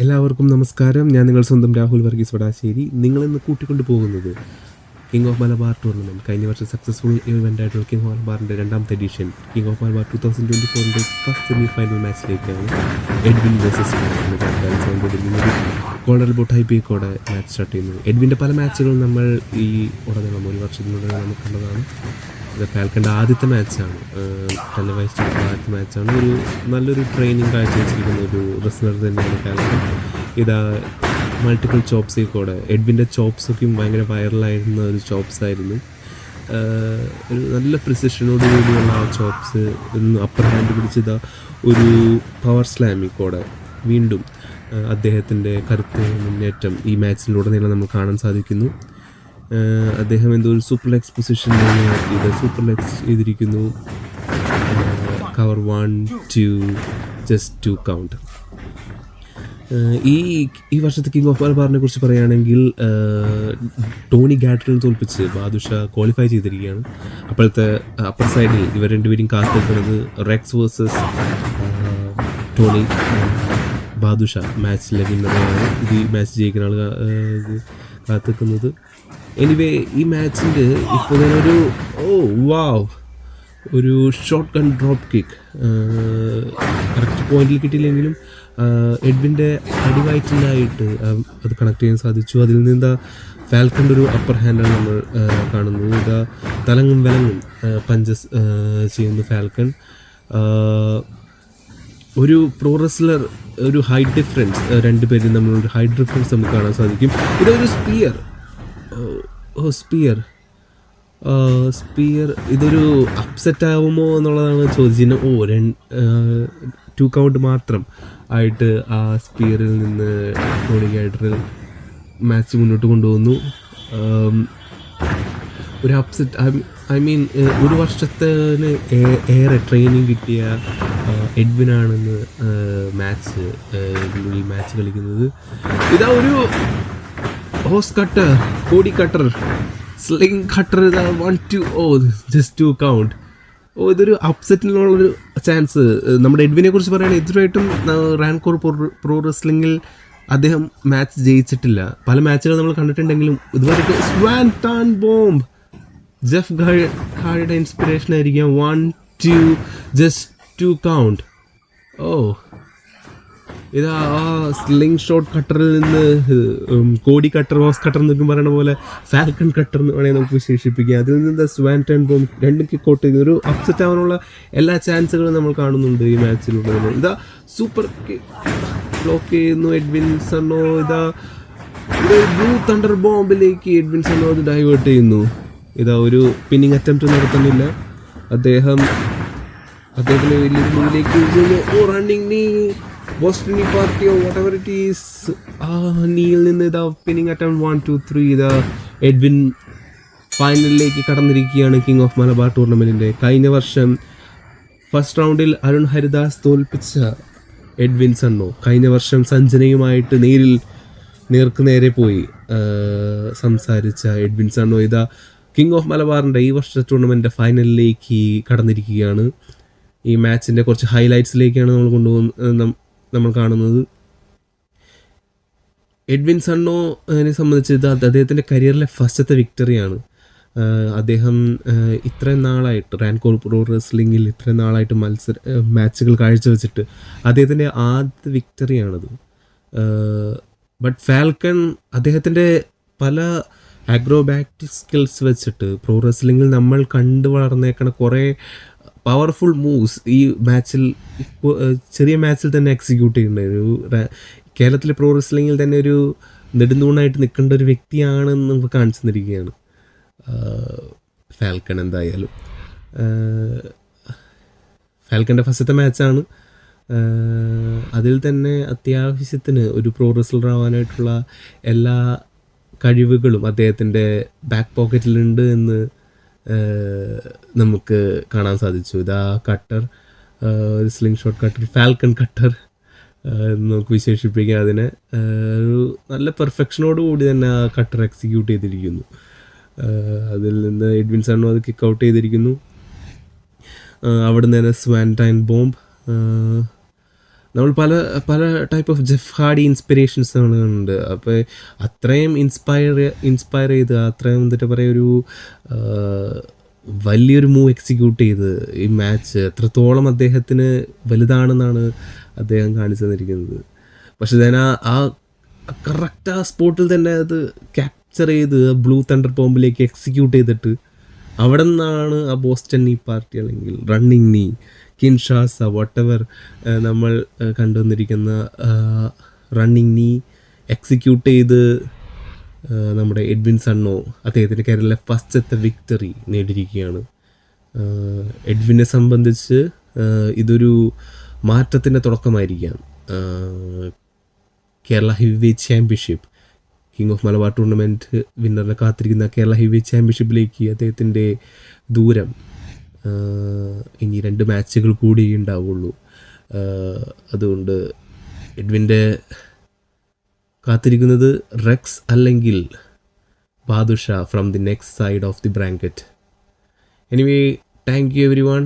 എല്ലാവർക്കും നമസ്കാരം. ഞാൻ നിങ്ങൾ സ്വന്തം രാഹുൽ വർഗീസ് വടാശ്ശേരി. നിങ്ങളിന്ന് കൂട്ടിക്കൊണ്ടു പോകുന്നത് കിങ് ഓഫ് മലബാർ ടൂർണമെൻറ്റ്. കഴിഞ്ഞ വർഷം സക്സസ്ഫുൾ ഇവൻ്റ് ആയിട്ടുള്ള കിങ് ഓഫ് മലബാറിൻ്റെ രണ്ടാമത്തെ edition king of Malabar 2024 first semi final മാച്ചിലേക്കാണ്. എഡ്വിൻ വേഴ്സസ് കോളർ ബോട്ട് ഹൈപ്പിക്കോടെ മാച്ച് സ്റ്റാർട്ട് ചെയ്യുന്നത്. എഡ്വിൻ്റെ പല മാച്ചുകളും നമ്മൾ ഈ ഉടനീളം ഒരു വർഷത്തിനുടനെ നമുക്ക് കണ്ടതാണ്. ഇത് ഫാൽക്കൻ്റെ ആദ്യത്തെ മാച്ചാണ്, ടെലിവൈസ്ഡ് ആദ്യത്തെ മാച്ചാണ്. ഒരു നല്ലൊരു ട്രെയിനിങ് കാഴ്ചവെച്ചിരിക്കുന്ന ഒരു റെസ്ലർ തന്നെയാണ് ഫാൽക്കൺ. ഇതാ മൾട്ടിപ്പിൾ ചോപ്സിൽ കൂടെ എഡ്വിൻ്റെ ചോപ്സൊക്കെയും ഭയങ്കര വൈറലായിരുന്ന ഒരു ചോപ്സ് ആയിരുന്നു. ഒരു നല്ല പ്രിസിഷനോട് കൂടിയുള്ള ആ ചോപ്സ് അപ്പർ ഹാൻഡ് പിടിച്ചത് ഒരു പവർ സ്ലാമിൽ കൂടെ വീണ്ടും അദ്ദേഹത്തിൻ്റെ കരുത്ത് മുന്നേറ്റം ഈ മാച്ചിലൂടെയെല്ലാം നമ്മൾ കാണാൻ സാധിക്കുന്നു. അദ്ദേഹം എന്തോ ഒരു സൂപ്പർലെക്സ് പൊസിഷനിലാണ് ഇത് സൂപ്പർലെക്സ് ചെയ്തിരിക്കുന്നു. Cover 1-2 just 2 count. ഈ വർഷത്തെ കിങ് ഓഫ് മലബാറിനെ കുറിച്ച് പറയുകയാണെങ്കിൽ ടോണി ഗാഡ്രിനെ തോൽപ്പിച്ച് ബാദുഷ ക്വാളിഫൈ ചെയ്തിരിക്കുകയാണ്. അപ്പോഴത്തെ അപ്പർ സൈഡിൽ ഇവർ രണ്ടുപേരും കാത്തിരിക്കുന്നത് റെക്സ് വേഴ്സസ് ടോണി ബാദുഷ മാച്ചിലെ വിന്നറാണ്. ഇത് ഈ മാച്ച് ജയിക്കുന്ന ആൾ കാത്തിരിക്കുന്നത്. എനിവേ ഈ മാച്ചിൻ്റെ ഇപ്പോൾ ഒരു ഒരു short gun drop kick correct പോയിന്റിൽ കിട്ടിയില്ലെങ്കിലും എഡ്വിൻ്റെ അടിവയറ്റിലായിട്ട് അത് കണക്ട് ചെയ്യാൻ സാധിച്ചു. അതിൽ നിന്ന് ഫാൽക്കൻ്റെ ഒരു അപ്പർ ഹാൻഡാണ് നമ്മൾ കാണുന്നത്. ഇതാ തലങ്ങും വിലങ്ങും പഞ്ചസ് ചെയ്യുന്നു ഫാൽക്കൺ. ഒരു പ്രോ റെസ്ലർ ഒരു ഹൈറ്റ് ഡിഫറൻസ്, രണ്ടുപേരും നമ്മളൊരു ഹൈറ്റ് ഡിഫറൻസ് നമുക്ക് കാണാൻ സാധിക്കും. ഇതൊരു സ്പിയർ ഇതൊരു അപ്സെറ്റ് ആവുമോ എന്നുള്ളതാണ് ചോദിച്ചത്. 2 കൗണ്ട് മാത്രം ആയിട്ട് ആ സ്പിയറിൽ നിന്ന് ടോണി ഗാഡ്രിൽ മാച്ച് മുന്നോട്ട് കൊണ്ടുപോകുന്നു. ഒരു അപ്സെറ്റ് ഒരു വർഷത്തിന് ഏറെ ട്രെയിനിങ് കിട്ടിയ എഡ്വിനാണെന്ന് മാച്ച് കളിക്കുന്നത്. ഇതാ ഒരു ഹോസ് cutter, Cody cutter, sling cutter, ഇതാ 1-2 ജസ്റ്റ് 2 കൗണ്ട്. ഇതൊരു അപ്സെറ്റിനുള്ളൊരു ചാൻസ്. നമ്മുടെ എഡ്വിനെ കുറിച്ച് പറയുകയാണെങ്കിൽ ഇതുവരെയായിട്ടും റാൻകോർ പ്രോ റെസ്ലിംഗിൽ അദ്ദേഹം മാച്ച് ജയിച്ചിട്ടില്ല. പല മാച്ചുകൾ നമ്മൾ കണ്ടിട്ടുണ്ടെങ്കിലും ഇതുവരെ സ്വാൻടൺ ബോംബ് ജെഫ് ഖാഡിയുടെ ഇൻസ്പിറേഷൻ ആയിരിക്കാം. 1-2 ജസ്റ്റ് 2 കൗണ്ട്. ഇതാ ആ സ്ലിംഗ് ഷോട്ട് കട്ടറിൽ നിന്ന് കോഡി കട്ടർ, ഹോസ് കട്ടർ എന്നൊക്കെ പറയുന്ന പോലെ ഫാൽക്കൺ കട്ടർ എന്ന് വേണമെങ്കിൽ നമുക്ക് വിശേഷിപ്പിക്കാം. അതിൽ നിന്ന് സ്വാൻടൺ ബോംബ് രണ്ടും കിക്ക് ഔട്ട് ചെയ്ത് ഒരു അപ്സെറ്റ് ആവാനുള്ള എല്ലാ ചാൻസുകളും നമ്മൾ കാണുന്നുണ്ട് ഈ മാച്ചിലൂടെ. ഇതാ സൂപ്പർ ബ്ലോക്ക് ചെയ്യുന്നു എഡ്വിൻ സണ്ണോ. ഇതാ ബ്ലൂ തണ്ടർ ബോംബിലേക്ക് എഡ്വിൻ സണ്ണോ അത് ഡൈവേർട്ട് ചെയ്യുന്നു. ഇതാ ഒരു പിന്നിങ് അറ്റംപ്റ്റ് നടത്തുന്നില്ല. അദ്ദേഹത്തിന് വലിയ റണ്ണിങ് നീ ബോസ്റ്റണി പാർട്ടി whatever it is, നീയിൽ നിന്ന് ഇതാ പിന്നിങ് അറ്റംപ്റ്റ് 1-2-3. ഇതാ എഡ്വിൻ ഫൈനലിലേക്ക് കടന്നിരിക്കുകയാണ് കിങ് ഓഫ് മലബാർ ടൂർണമെൻറ്റിൻ്റെ. കഴിഞ്ഞ വർഷം ഫസ്റ്റ് റൗണ്ടിൽ അരുൺ ഹരിദാസ് തോൽപ്പിച്ച എഡ്വിൻ സണ്ണോ കഴിഞ്ഞ വർഷം സഞ്ജനയുമായിട്ട് നേർക്കുനേരെ പോയി സംസാരിച്ച എഡ്വിൻ സണ്ണോ ഇതാ കിങ് ഓഫ് മലബാറിൻ്റെ ഈ വർഷത്തെ ടൂർണമെൻറ്റിൻ്റെ ഫൈനലിലേക്ക് കടന്നിരിക്കുകയാണ്. ഈ മാച്ചിൻ്റെ കുറച്ച് ഹൈലൈറ്റ്സിലേക്കാണ് നമ്മൾ കാണുന്നത്. എഡ്വിൻ സണ്ണോനെ സംബന്ധിച്ച് ഇത് അദ്ദേഹത്തിൻ്റെ കരിയറിലെ ഫസ്റ്റത്തെ വിക്ടറിയാണ്. അദ്ദേഹം ഇത്രയും നാളായിട്ട് റാൻകോർ പ്രോ റെസ്ലിംഗിൽ ഇത്രയും നാളായിട്ട് മാച്ചുകൾ കാഴ്ചവെച്ചിട്ട് അദ്ദേഹത്തിൻ്റെ ആദ്യ വിക്ടറിയാണത്. ബട്ട് ഫാൽക്കൺ അദ്ദേഹത്തിൻ്റെ പല അക്രോബാറ്റിക് സ്കിൽസ് വെച്ചിട്ട് പ്രോ റെസ്ലിംഗിൽ നമ്മൾ കണ്ടു വളർന്നേക്കണ കുറേ പവർഫുൾ മൂവ്സ് ഈ മാച്ചിൽ ചെറിയ മാച്ചിൽ തന്നെ എക്സിക്യൂട്ട് ചെയ്യുന്നുണ്ട്. കേരളത്തിലെ പ്രോ റെസ്ലിംഗിൽ തന്നെ ഒരു നെടുന്തൂണായിട്ട് നിൽക്കേണ്ട ഒരു വ്യക്തിയാണെന്ന് നമുക്ക് കാണിച്ചു തന്നിരിക്കുകയാണ് ഫാൽക്കൺ. എന്തായാലും ഫാൽക്കൻ്റെ ഫസ്റ്റത്തെ മാച്ചാണ്. അതിൽ തന്നെ അത്യാവശ്യത്തിന് ഒരു പ്രോ റെസ്ലർ ആവാനായിട്ടുള്ള എല്ലാ കഴിവുകളും അദ്ദേഹത്തിൻ്റെ ബാക്ക് പോക്കറ്റിലുണ്ട് എന്ന് നമുക്ക് കാണാൻ സാധിച്ചു. ഇതാ കട്ടർ, ഒരു sling shot cutter, falcon cutter നമുക്ക് വിശേഷിപ്പിക്കാം അതിനെ. ഒരു നല്ല പെർഫെക്ഷനോടുകൂടി തന്നെ ആ കട്ടർ എക്സിക്യൂട്ട് ചെയ്തിരിക്കുന്നു. അതിൽ നിന്ന് എഡ്വിൻ സണ്ണോ അത് കിക്ക് ഔട്ട് ചെയ്തിരിക്കുന്നു. അവിടെ നിന്ന് തന്നെ സ്വാൻടൈൻ ബോംബ് നമ്മൾ പല പല type of Jeff Hardy inspirations ഉണ്ട്. അപ്പോൾ അത്രയും ഇൻസ്പയർ ചെയ്ത് അത്രയും എന്നിട്ട് പറയുക ഒരു വലിയൊരു മൂവ് എക്സിക്യൂട്ട് ചെയ്ത് ഈ മാച്ച് എത്രത്തോളം അദ്ദേഹത്തിന് വലുതാണെന്നാണ് അദ്ദേഹം കാണിച്ചു തന്നിരിക്കുന്നത്. പക്ഷെ ഞാൻ ആ കറക്റ്റ് ആ സ്പോട്ടിൽ തന്നെ അത് ക്യാപ്ചർ ചെയ്ത് ബ്ലൂ തണ്ടർ ബോംബിലേക്ക് എക്സിക്യൂട്ട് ചെയ്തിട്ട് അവിടെ നിന്നാണ് ആ ബോസ്റ്റൺ നീ പാർട്ടി അല്ലെങ്കിൽ റണ്ണിങ് നീ കിൻഷാസ വട്ടെവർ നമ്മൾ കണ്ടുവന്നിരിക്കുന്ന റണ്ണിങ് നീ എക്സിക്യൂട്ട് ചെയ്ത് നമ്മുടെ എഡ്വിൻ സണ്ണോ അദ്ദേഹത്തിൻ്റെ കരിയറിലെ ഫസ്റ്റത്തെ വിക്ടറി നേടിയിരിക്കുകയാണ്. എഡ്വിനെ സംബന്ധിച്ച് ഇതൊരു മാറ്റത്തിൻ്റെ തുടക്കമായിരിക്കാം. Kerala heavy weight championship king of Malabar tournament വിന്നറിനെ കാത്തിരിക്കുന്ന കേരള ഹെവി വെയ്റ്റ് ചാമ്പ്യൻഷിപ്പിലേക്ക് അദ്ദേഹത്തിൻ്റെ ദൂരം ഇനി 2 മാച്ചുകൾ കൂടി ഉണ്ടാവുള്ളൂ. അതുകൊണ്ട് എഡ്വിൻ്റെ കാത്തിരിക്കുന്നത് റെക്സ് അല്ലെങ്കിൽ Badusha from the next side of the bracket. Anyway, thank you every one.